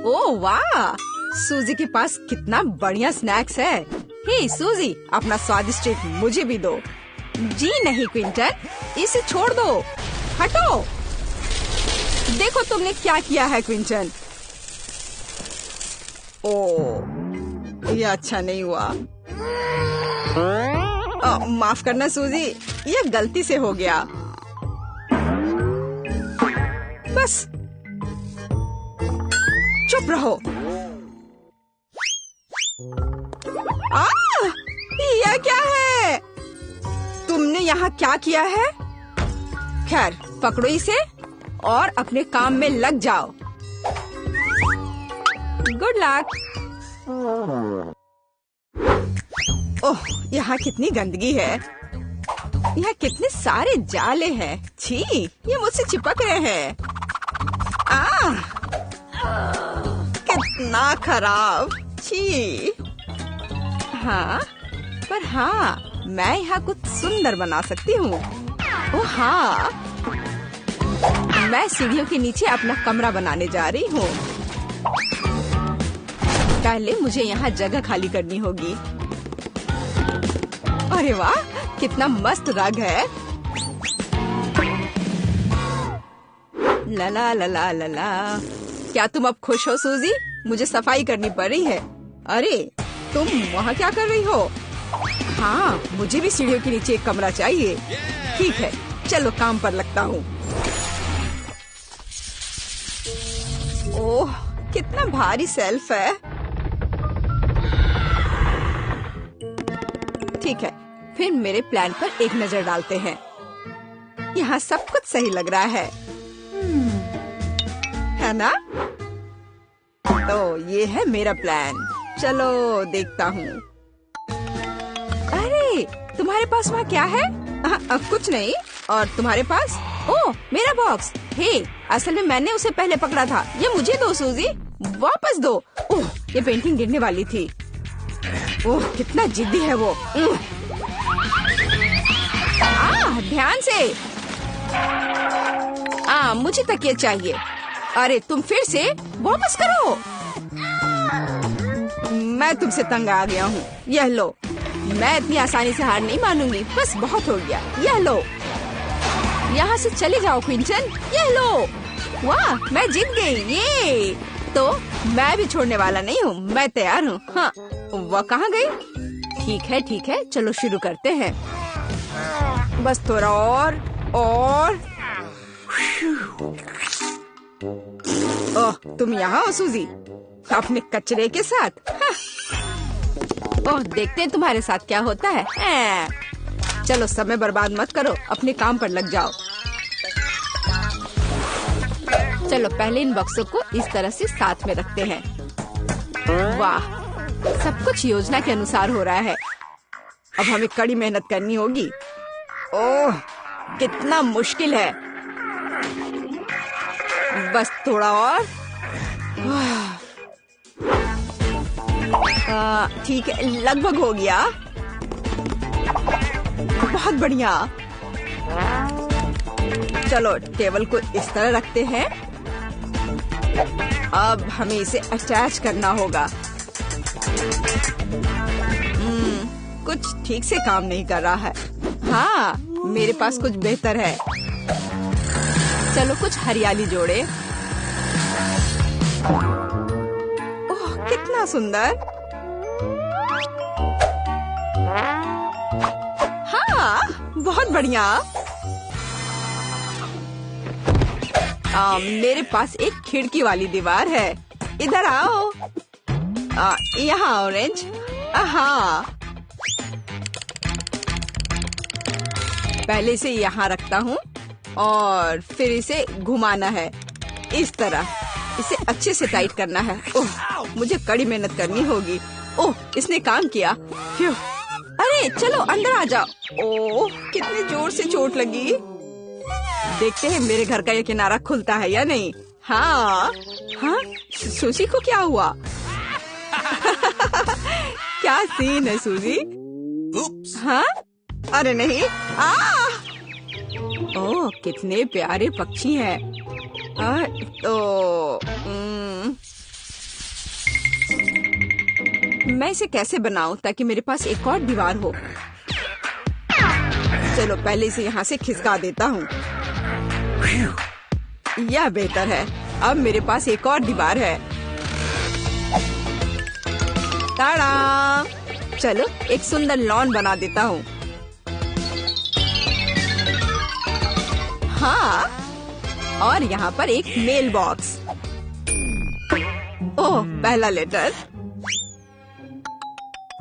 ओह वाह, सूजी के पास कितना बढ़िया स्नैक्स है। हे सूजी, अपना स्वादिष्ट ट्रीट मुझे भी दो। जी नहीं क्विंटन, इसे छोड़ दो, हटो। देखो तुमने क्या किया है क्विंटन। ओह, ये अच्छा नहीं हुआ। माफ करना सूजी, ये गलती से हो गया। बस चुप रहो। यह क्या है? तुमने यहाँ क्या किया है? खैर, पकड़ो इसे और अपने काम में लग जाओ। Good luck. ओह, यहाँ कितनी गंदगी है। यहाँ कितने सारे जाले हैं। छी, ये मुझसे चिपक रहे हैं। कितना खराब। छी। हाँ, पर हाँ, मैं यहाँ कुछ सुंदर बना सकती हूँ। ओह हाँ, मैं सीढ़ियों के नीचे अपना कमरा बनाने जा रही हूँ। पहले मुझे यहाँ जगह खाली करनी होगी। अरे वाह, कितना मस्त रंग है। ला ला ला ला ला ला। क्या तुम अब खुश हो सूजी? मुझे सफाई करनी पड़ रही है। अरे तुम वहाँ क्या कर रही हो? हाँ, मुझे भी सीढ़ियों के नीचे एक कमरा चाहिए। ठीक है, चलो काम पर लगता हूँ। ओह, कितना भारी शेल्फ है। ठीक है, फिर मेरे प्लान पर एक नजर डालते हैं। यहाँ सब कुछ सही लग रहा है ना? तो ये है मेरा प्लान। चलो देखता हूँ। अरे तुम्हारे पास वहाँ क्या है? कुछ नहीं। और तुम्हारे पास? ओह, मेरा बॉक्स। हे, असल में मैंने उसे पहले पकड़ा था। ये मुझे दो सूजी, वापस दो। ओह, ये पेंटिंग गिरने वाली थी। ओह, कितना जिद्दी है वो। ध्यान से। मुझे तकिया चाहिए। अरे तुम फिर से वापस करो। मैं तुमसे तंग आ गया हूँ। यह लो। मैं इतनी आसानी से हार नहीं मानूंगी। बस बहुत हो गया। यह लो। यहाँ से चले जाओ क्विंटन। यह लो। वाह, मैं जीत गई। ये तो मैं भी छोड़ने वाला नहीं हूँ। मैं तैयार हूँ। हाँ, वह कहाँ गई? ठीक है, चलो शुरू करते हैं। बस थोड़ा और। ओह, तुम यहाँ हो सूजी, अपने कचरे के साथ। हाँ। ओह, देखते हैं तुम्हारे साथ क्या होता है। चलो समय बर्बाद मत करो, अपने काम पर लग जाओ। चलो पहले इन बक्सों को इस तरह से साथ में रखते हैं। वाह, सब कुछ योजना के अनुसार हो रहा है। अब हमें कड़ी मेहनत करनी होगी। ओह, कितना मुश्किल है। बस थोड़ा और। ठीक है, लगभग हो गया। बहुत बढ़िया। चलो टेबल को इस तरह रखते हैं। अब हमें इसे अटैच करना होगा। कुछ ठीक से काम नहीं कर रहा है। हाँ, मेरे पास कुछ बेहतर है। चलो कुछ हरियाली जोड़े। ओह, कितना सुंदर। हाँ, बहुत बढ़िया। मेरे पास एक खिड़की वाली दीवार है। इधर आओ। यहाँ ऑरेंज। हाँ, पहले से यहाँ रखता हूँ और फिर इसे घुमाना है इस तरह। इसे अच्छे से टाइट करना है। ओह, मुझे कड़ी मेहनत करनी होगी। ओह, इसने काम किया। फ्यू। अरे चलो अंदर आ जाओ। ओह, कितने जोर से चोट लगी। देखते हैं मेरे घर का ये किनारा खुलता है या नहीं। हाँ, सूजी को क्या हुआ? क्या सीन है सूजी? हाँ, अरे नहीं। ओह, कितने प्यारे पक्षी हैं। तो मैं इसे कैसे बनाऊं ताकि मेरे पास एक और दीवार हो। चलो पहले इसे यहाँ से खिसका देता हूँ। यह बेहतर है। अब मेरे पास एक और दीवार है। ताड़ा! चलो एक सुंदर लॉन बना देता हूँ। हाँ, और यहाँ पर एक मेल बॉक्स। ओह, पहला लेटर।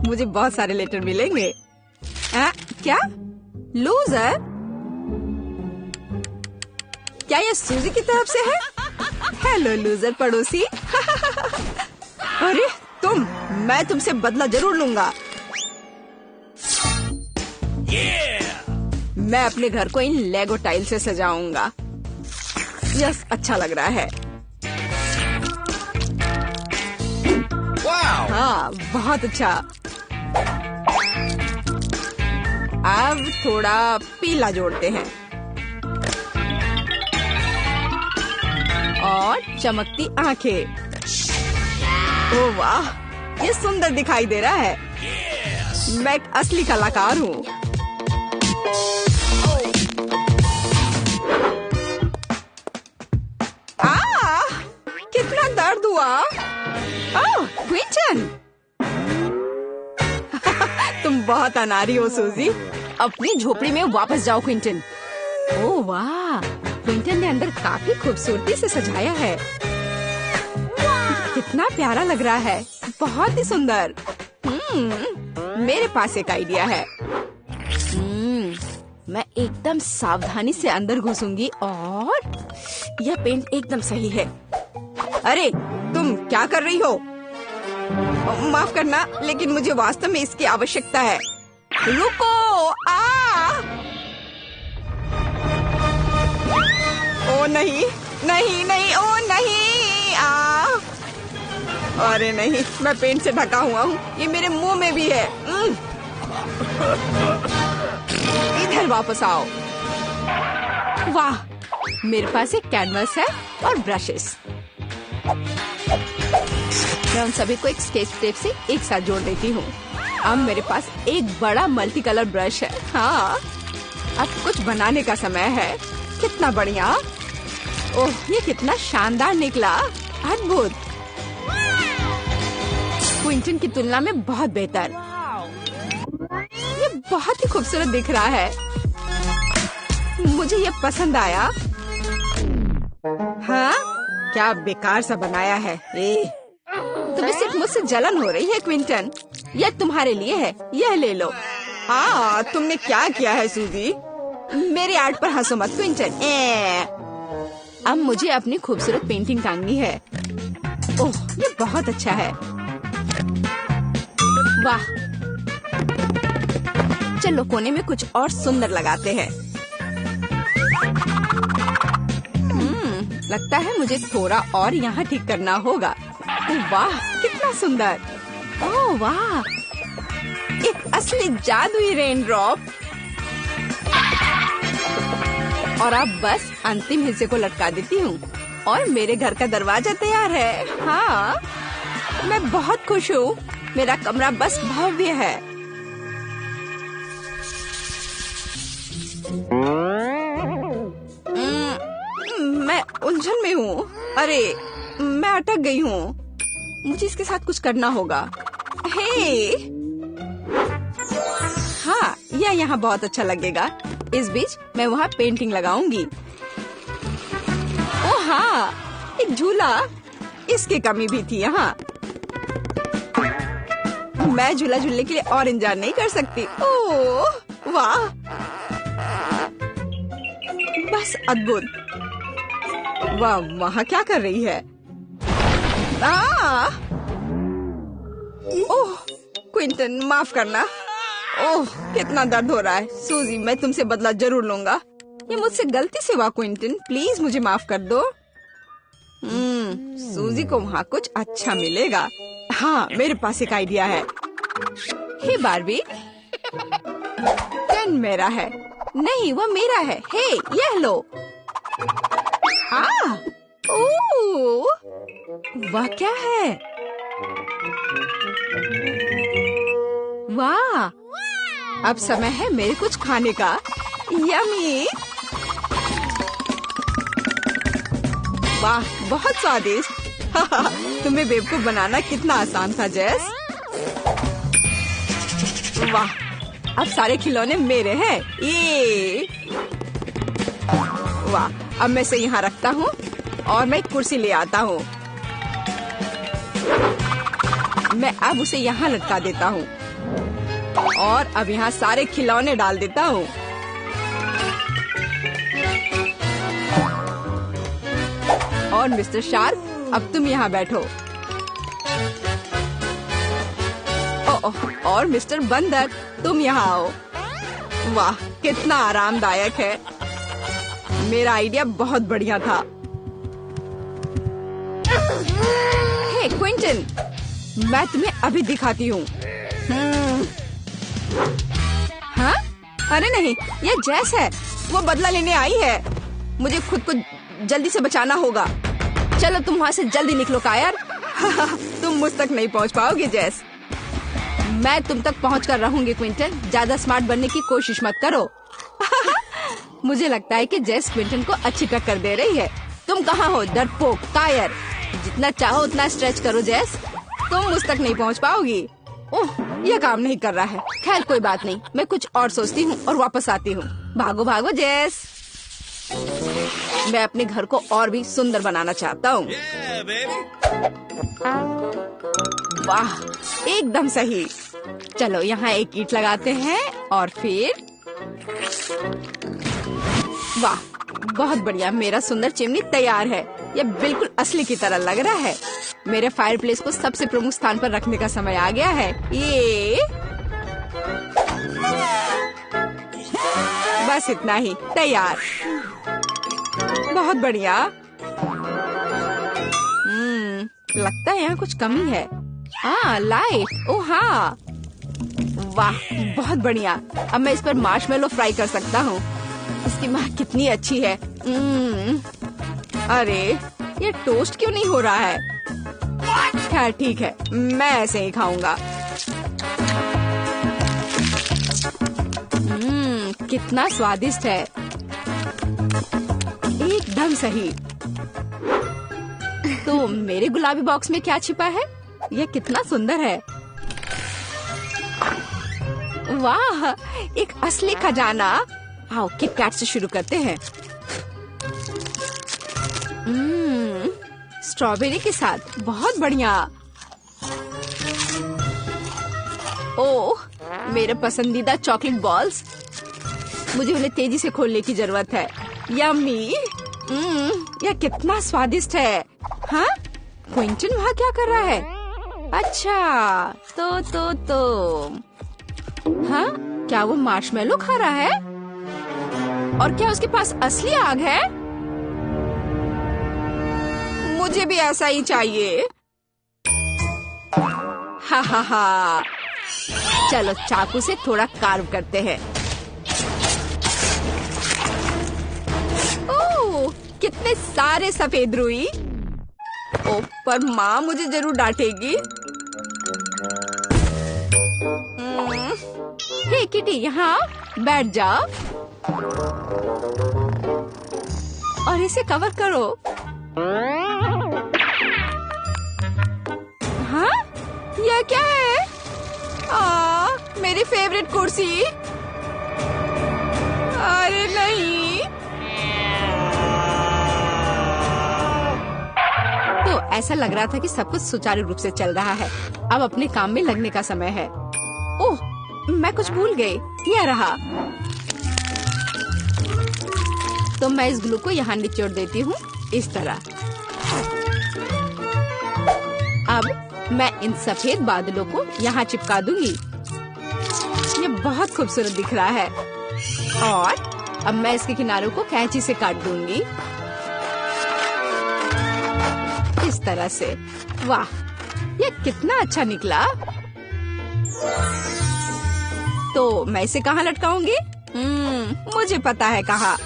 मुझे बहुत सारे लेटर मिलेंगे। क्या? लूजर? क्या यह सूजी की तरफ से है? हेलो लूजर पड़ोसी। अरे तुम, मैं तुमसे बदला जरूर लूंगा। मैं अपने घर को इन लेगो टाइल से सजाऊंगा। यस, अच्छा लग रहा है। हाँ, बहुत अच्छा। अब थोड़ा पीला जोड़ते हैं और चमकती आंखें। ओह वाह, ये सुंदर दिखाई दे रहा है। मैं एक असली कलाकार हूँ। कितना दर्द हुआ। ओह, क्विंटन। तुम बहुत अनाड़ी हो सूजी। अपनी झोपड़ी में वापस जाओ क्विंटन। ओह वाह, क्विंटन ने अंदर काफी खूबसूरती से सजाया है। कितना प्यारा लग रहा है, बहुत ही सुंदर। मेरे पास एक आइडिया है। मैं एकदम सावधानी से अंदर घुसूंगी और यह पेंट एकदम सही है। अरे तुम क्या कर रही हो? माफ करना, लेकिन मुझे वास्तव में इसकी आवश्यकता है। रुको! ओ नहीं, नहीं नहीं, ओ नहीं! अरे नहीं, मैं पेंट से ढका हुआ हूँ। ये मेरे मुंह में भी है। इधर वापस आओ। वाह, मेरे पास एक कैनवस है और ब्रशेस। मैं उन सभी को एक स्केच टेप से एक साथ जोड़ देती हूँ। अब मेरे पास एक बड़ा मल्टी कलर ब्रश है। हाँ, अब कुछ बनाने का समय है। कितना बढ़िया! ओह, ये कितना शानदार निकला। अद्भुत। क्विंटन की तुलना में बहुत बेहतर। ये बहुत ही खूबसूरत दिख रहा है। मुझे ये पसंद आया। हाँ, क्या बेकार सा बनाया है। तुम्हें सिर्फ मुझसे जलन हो रही है क्विंटन। यह तुम्हारे लिए है, यह ले लो। हाँ, तुमने क्या किया है सूजी? मेरे आर्ट पर हंसो मत क्विंटन। अब मुझे अपनी खूबसूरत पेंटिंग टांगनी है। ओह, ये बहुत अच्छा है। वाह, चलो कोने में कुछ और सुंदर लगाते हैं। लगता है मुझे थोड़ा और यहाँ ठीक करना होगा। वाह, कितना सुंदर। ओह वाह, एक असली जादुई रेन ड्रॉप। और अब बस अंतिम हिस्से को लटका देती हूँ और मेरे घर का दरवाजा तैयार है। हाँ, मैं बहुत खुश हूँ। मेरा कमरा बस भव्य है। मैं उलझन में हूँ। अरे, मैं अटक गई हूँ। मुझे इसके साथ कुछ करना होगा। हे! हाँ, यह यहाँ बहुत अच्छा लगेगा। इस बीच मैं वहाँ पेंटिंग लगाऊंगी। ओह हाँ, एक झूला। इसकी कमी भी थी यहाँ। मैं झूला झूलने के लिए और इंतजार नहीं कर सकती। ओह वाह, बस अद्भुत। वाह, वहाँ क्या कर रही है? ओह क्विंटन, माफ करना। ओह, कितना दर्द हो रहा है। सूजी, मैं तुमसे बदला जरूर लूंगा। ये मुझसे गलती से हुआ क्विंटन, प्लीज मुझे माफ कर दो। सूजी को वहाँ कुछ अच्छा मिलेगा। हाँ, मेरे पास एक आइडिया है। हे बार्बी, पेन मेरा है। नहीं, वो मेरा है। हे, यह लो। ओह, वह क्या है? वाह, अब समय है मेरे कुछ खाने का। यम्मी। वाह, बहुत स्वादिष्ट। तुम्हें बेवकूफ बनाना कितना आसान था जेस। वाह, अब सारे खिलौने मेरे हैं। ये वाह, अब मैं इसे यहाँ रखता हूँ और मैं एक कुर्सी ले आता हूँ। मैं अब उसे यहाँ लटका देता हूँ और अब यहाँ सारे खिलौने डाल देता हूँ। और मिस्टर शार्क, अब तुम यहाँ बैठो। और मिस्टर बंदर, तुम यहाँ आओ। वाह, कितना आरामदायक है। मेरा आइडिया बहुत बढ़िया था। हे क्विंटन, मैं तुम्हें अभी दिखाती हूँ। हाँ? अरे नहीं, ये जेस है। वो बदला लेने आई है। मुझे खुद को जल्दी से बचाना होगा। चलो तुम वहाँ से जल्दी निकलो कायर। तुम मुझ तक नहीं पहुँच पाओगे जेस। मैं तुम तक पहुँच कर रहूंगी क्विंटन। ज्यादा स्मार्ट बनने की कोशिश मत करो। मुझे लगता है कि जेस क्विंटन को अच्छी टक्कर दे रही है। तुम कहाँ हो डरपोक कायर? जितना चाहो उतना स्ट्रेच करो जेस, तुम मुझ तक नहीं पहुँच पाओगी। ओह, यह काम नहीं कर रहा है। खैर कोई बात नहीं, मैं कुछ और सोचती हूँ और वापस आती हूँ। भागो भागो जेस। मैं अपने घर को और भी सुंदर बनाना चाहता हूँ। वाह, एकदम सही। चलो यहाँ एक ईंट लगाते हैं और फिर वाह, बहुत बढ़िया। मेरा सुंदर चिमनी तैयार है। यह बिल्कुल असली की तरह लग रहा है। मेरे फायरप्लेस को सबसे प्रमुख स्थान पर रखने का समय आ गया है। ये बस इतना ही, तैयार। बहुत बढ़िया। लगता है यहाँ कुछ कमी है। लाइट। ओह हाँ, वाह, बहुत बढ़िया। अब मैं इस पर मार्शमेलो फ्राई कर सकता हूँ। इसकी महक कितनी अच्छी है। अरे, ये टोस्ट क्यों नहीं हो रहा है? खैर ठीक है, मैं ऐसे ही खाऊंगा। कितना स्वादिष्ट है। एकदम सही। तो मेरे गुलाबी बॉक्स में क्या छिपा है? यह कितना सुंदर है। वाह, एक असली खजाना। आओ किटकैट से शुरू करते हैं। स्ट्रॉबेरी के साथ, बहुत बढ़िया। ओह, मेरे पसंदीदा चॉकलेट बॉल्स। मुझे उन्हें तेजी से खोलने की जरूरत है। यम्मी। यह कितना स्वादिष्ट है। हाँ? क्विंटन वहाँ क्या कर रहा है? अच्छा, तो हाँ, क्या वो मार्शमेलो खा रहा है? और क्या उसके पास असली आग है? मुझे भी ऐसा ही चाहिए। हा हा हा। चलो चाकू से थोड़ा कार्व करते हैं। ओह, कितने सारे सफेद रुई। ओह, पर माँ मुझे जरूर डांटेगी। हे किटी, यहाँ बैठ जा और इसे कवर करो। हाँ, यह क्या है? मेरी फेवरेट कुर्सी। अरे नहीं। तो ऐसा लग रहा था कि सब कुछ सुचारू रूप से चल रहा है। अब अपने काम में लगने का समय है। ओह, मैं कुछ भूल गई। यह रहा। तो मैं इस ग्लू को यहाँ निचोड़ देती हूँ, इस तरह। अब मैं इन सफेद बादलों को यहाँ चिपका दूंगी। ये बहुत खूबसूरत दिख रहा है। और अब मैं इसके किनारों को कैंची से काट दूंगी, इस तरह से। वाह, ये कितना अच्छा निकला। तो मैं इसे कहाँ लटकाऊंगी? मुझे पता है कहाँ।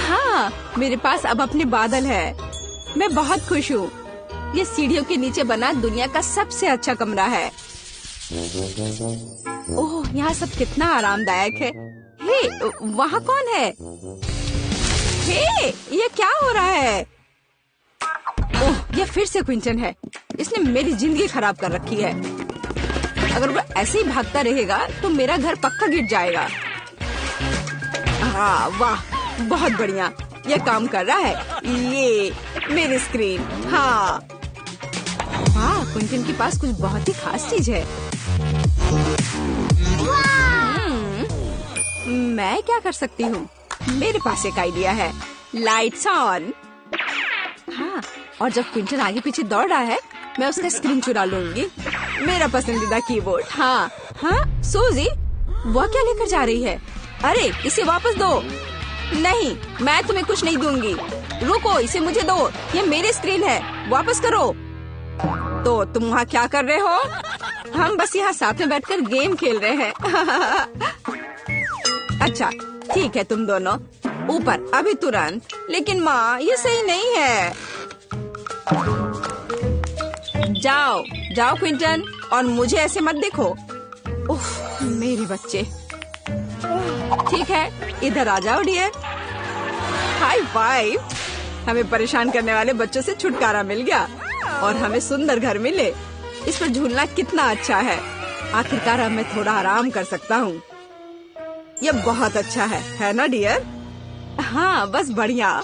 हाँ, मेरे पास अब अपने बादल है। मैं बहुत खुश हूँ। ये सीढ़ियों के नीचे बना दुनिया का सबसे अच्छा कमरा है। ओह, यहाँ सब कितना आरामदायक है। हे, वहाँ कौन है? हे, ये क्या हो रहा है? ओह, ये फिर से क्विंटन है। इसने मेरी जिंदगी खराब कर रखी है। अगर वो ऐसे ही भागता रहेगा तो मेरा घर पक्का गिर जाएगा। हाँ, वाह, बहुत बढ़िया, ये काम कर रहा है। ये मेरी स्क्रीन। हाँ, वाह, क्विंटन के पास कुछ बहुत ही खास चीज है। मैं क्या कर सकती हूँ? मेरे पास एक आइडिया है। Lights on. हाँ, और जब क्विंटन आगे पीछे दौड़ रहा है, मैं उसका स्क्रीन चुरा लूंगी। मेरा पसंदीदा कीबोर्ड। हाँ हाँ, सूजी, वो क्या लेकर जा रही है? अरे, इसे वापस दो। नहीं, मैं तुम्हें कुछ नहीं दूंगी। रुको, इसे मुझे दो। ये मेरी स्क्रीन है, वापस करो। तो तुम वहाँ क्या कर रहे हो? हम बस यहाँ साथ में बैठकर गेम खेल रहे हैं। अच्छा, ठीक है, तुम दोनों ऊपर अभी तुरंत। लेकिन माँ, ये सही नहीं है। जाओ जाओ क्विंटन, और मुझे ऐसे मत देखो। उफ, मेरे बच्चे। ठीक है, इधर आ जाओ डियर। High five. हमें परेशान करने वाले बच्चों से छुटकारा मिल गया और हमें सुंदर घर मिले। इस पर झूलना कितना अच्छा है। आखिरकार अब मैं थोड़ा आराम कर सकता हूँ। यह बहुत अच्छा है ना डियर? हाँ, बस बढ़िया।